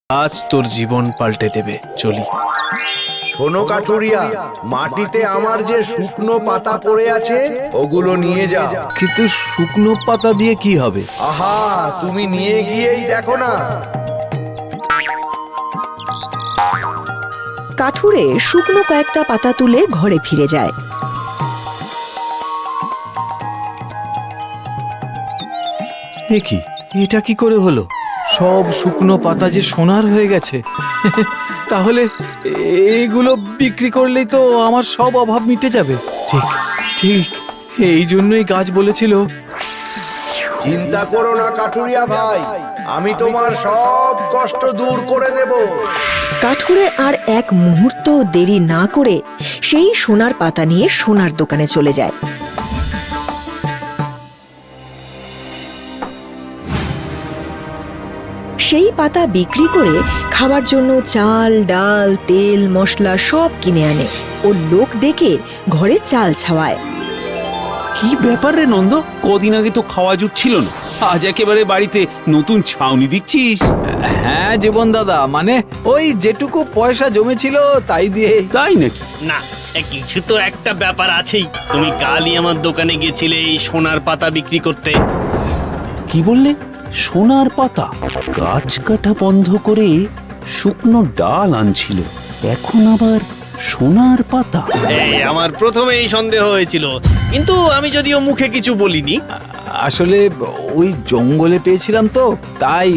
আজ তোর জীবন পাল্টে দেবে। চলি। শোনো কাঠুরিয়া, মাটিতে আমার যে শুকনো পাতা পড়ে আছে ওগুলো নিয়ে যা। কিন্তু শুকনো পাতা দিয়ে কি হবে? আহা, তুমি নিয়ে গিয়েই দেখো না। কাঠুরে শুকনো কয়েকটা পাতা তুলে ঘরে ফিরে যায়। এ কি, এটা কি করে হলো? সব শুকনো পাতা যে সোনার হয়ে গেছে। তাহলে এগুলো বিক্রি করলেই তো আমার সব অভাব মিটে যাবে। ঠিক ঠিক, এই জন্যই গাছ বলেছিল। চিন্তা করো না কাঠুরিয়া ভাই, আমি তোমার সব কষ্ট দূর করে দেব। কাঠুরে আর এক মুহূর্ত দেরি না করে সেই সোনার পাতা নিয়ে সোনার দোকানে চলে যায়। সেই পাতা বিক্রি করে খাবার জন্য চাল, ডাল, তেল, মশলা সব কিনে আনে ও লোক ডেকে ঘরে চাল ছাওয়ায়। কি ব্যাপার রে নন্দ, কদিন আগে তো খাওয়া জুটছিল না, আজ একেবারে বাড়িতে নতুন ছাউনি দিচ্ছিস? হ্যাঁ জীবন দাদা, মানে ওই যেটুকু পয়সা জমেছিল তাই দিয়ে। তাই নাকি? না, কিছু তো একটা ব্যাপার আছেই। তুমি কালই আমার দোকানে গেছিলে এই সোনার পাতা বিক্রি করতে। কি বললে? সোনার পাতা? গাছ কাটা বন্ধ করে শুকনো ডাল আনছিল, এখন আবার সোনার পাতা? এই আমার প্রথমেই সন্দেহ হয়েছিল, কিন্তু আমি যদিও মুখে কিছু বলিনি। আসলে ওই জঙ্গলে পেয়েছিলাম তো, তাই।